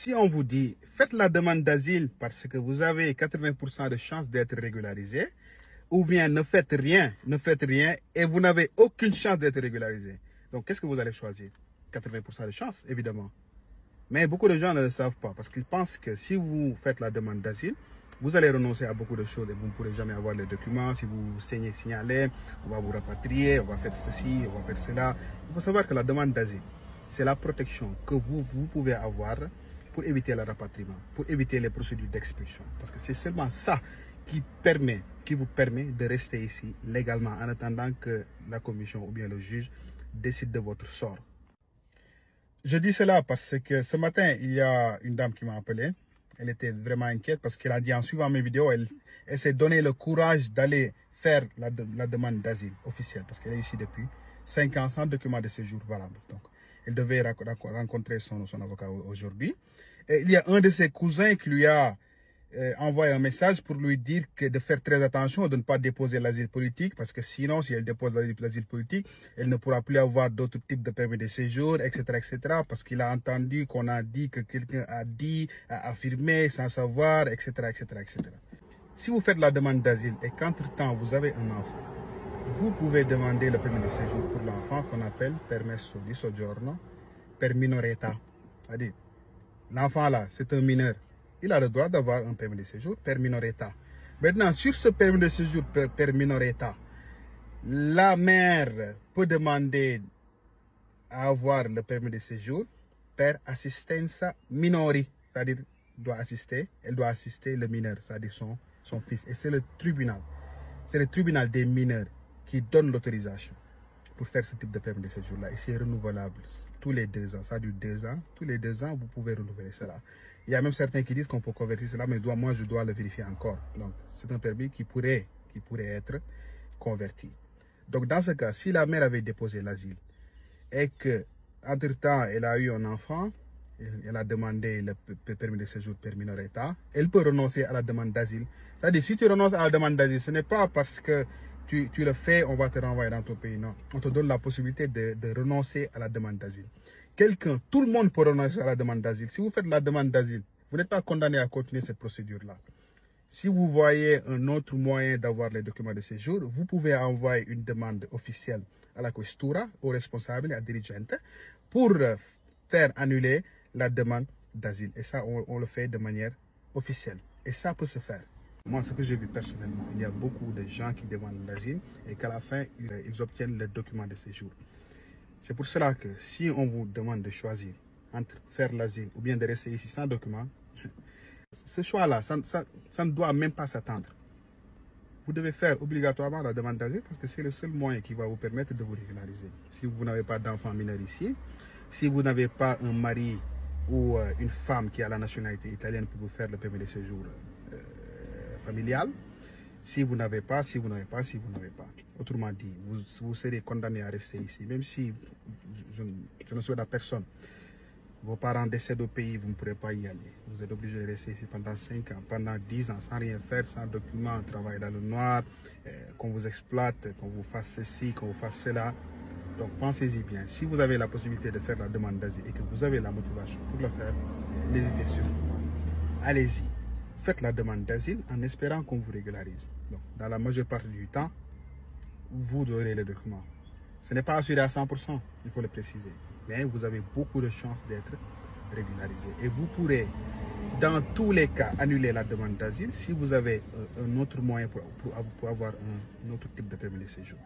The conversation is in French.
Si on vous dit, faites la demande d'asile parce que vous avez 80% de chances d'être régularisé, ou bien ne faites rien et vous n'avez aucune chance d'être régularisé. Donc, qu'est-ce que vous allez choisir? 80% de chances, évidemment. Mais beaucoup de gens ne le savent pas parce qu'ils pensent que si vous faites la demande d'asile, vous allez renoncer à beaucoup de choses et vous ne pourrez jamais avoir les documents. Si vous saignez, signalez, on va vous rapatrier, on va faire ceci, on va faire cela. Il faut savoir que la demande d'asile, c'est la protection que vous pouvez avoir pour éviter le rapatriement, pour éviter les procédures d'expulsion. Parce que c'est seulement ça qui vous permet de rester ici légalement en attendant que la commission ou bien le juge décide de votre sort. Je dis cela parce que ce matin, il y a une dame qui m'a appelé. Elle était vraiment inquiète parce qu'elle a dit en suivant mes vidéos, elle s'est donné le courage d'aller faire la demande d'asile officielle parce qu'elle est ici depuis 5 ans sans document de séjour valable. Donc, elle devait rencontrer son avocat aujourd'hui. Et il y a un de ses cousins qui lui a envoyé un message pour lui dire de faire très attention, de ne pas déposer l'asile politique, parce que sinon, si elle dépose l'asile politique, elle ne pourra plus avoir d'autres types de permis de séjour, etc., parce qu'il a entendu qu'on a dit que quelqu'un a affirmé sans savoir, etc., etc. Si vous faites la demande d'asile et qu'entre-temps, vous avez un enfant, vous pouvez demander le permis de séjour pour l'enfant qu'on appelle permesso di soggiorno per minoretta. C'est-à-dire, l'enfant là, c'est un mineur. Il a le droit d'avoir un permis de séjour per minoretta. Maintenant, sur ce permis de séjour per minoretta, la mère peut demander à avoir le permis de séjour per assistenza minori. C'est-à-dire, elle doit assister le mineur, c'est-à-dire son fils. Et c'est le tribunal. C'est le tribunal des mineurs qui donne l'autorisation pour faire ce type de permis de séjour-là. Et c'est renouvelable tous les 2 ans. Ça dure 2 ans. Tous les 2 ans, vous pouvez renouveler cela. Il y a même certains qui disent qu'on peut convertir cela, mais moi, je dois le vérifier encore. Donc, c'est un permis qui pourrait être converti. Donc, dans ce cas, si la mère avait déposé l'asile et que, entre-temps, elle a eu un enfant, elle a demandé le permis de séjour per minoretta, elle peut renoncer à la demande d'asile. C'est-à-dire, si tu renonces à la demande d'asile, ce n'est pas parce que tu le fais, on va te renvoyer dans ton pays. Non, on te donne la possibilité de renoncer à la demande d'asile. Tout le monde peut renoncer à la demande d'asile. Si vous faites la demande d'asile, vous n'êtes pas condamné à continuer cette procédure-là. Si vous voyez un autre moyen d'avoir les documents de séjour, vous pouvez envoyer une demande officielle à la questura, au responsable, à dirigente, pour faire annuler la demande d'asile. Et ça, on le fait de manière officielle. Et ça peut se faire. Moi, ce que j'ai vu personnellement, il y a beaucoup de gens qui demandent l'asile et qu'à la fin, ils obtiennent le document de séjour. C'est pour cela que si on vous demande de choisir entre faire l'asile ou bien de rester ici sans document, ce choix-là, ça ne doit même pas s'attendre. Vous devez faire obligatoirement la demande d'asile parce que c'est le seul moyen qui va vous permettre de vous régulariser. Si vous n'avez pas d'enfant mineur ici, si vous n'avez pas un mari ou une femme qui a la nationalité italienne pour vous faire le permis de séjour familial, si vous n'avez pas. Autrement dit, vous serez condamné à rester ici. Même si je ne souhaite à personne. Vos parents décèdent au pays, vous ne pourrez pas y aller. Vous êtes obligé de rester ici pendant 5 ans, pendant 10 ans, sans rien faire, sans documents, travailler dans le noir, qu'on vous exploite, qu'on vous fasse ceci, qu'on vous fasse cela. Donc pensez-y bien. Si vous avez la possibilité de faire la demande d'asile et que vous avez la motivation pour le faire, n'hésitez surtout pas. Allez-y. Faites la demande d'asile en espérant qu'on vous régularise. Donc, dans la majeure partie du temps, vous aurez les documents. Ce n'est pas assuré à 100%, il faut le préciser. Mais vous avez beaucoup de chances d'être régularisé. Et vous pourrez, dans tous les cas, annuler la demande d'asile si vous avez un autre moyen pour avoir un autre type de permis de séjour.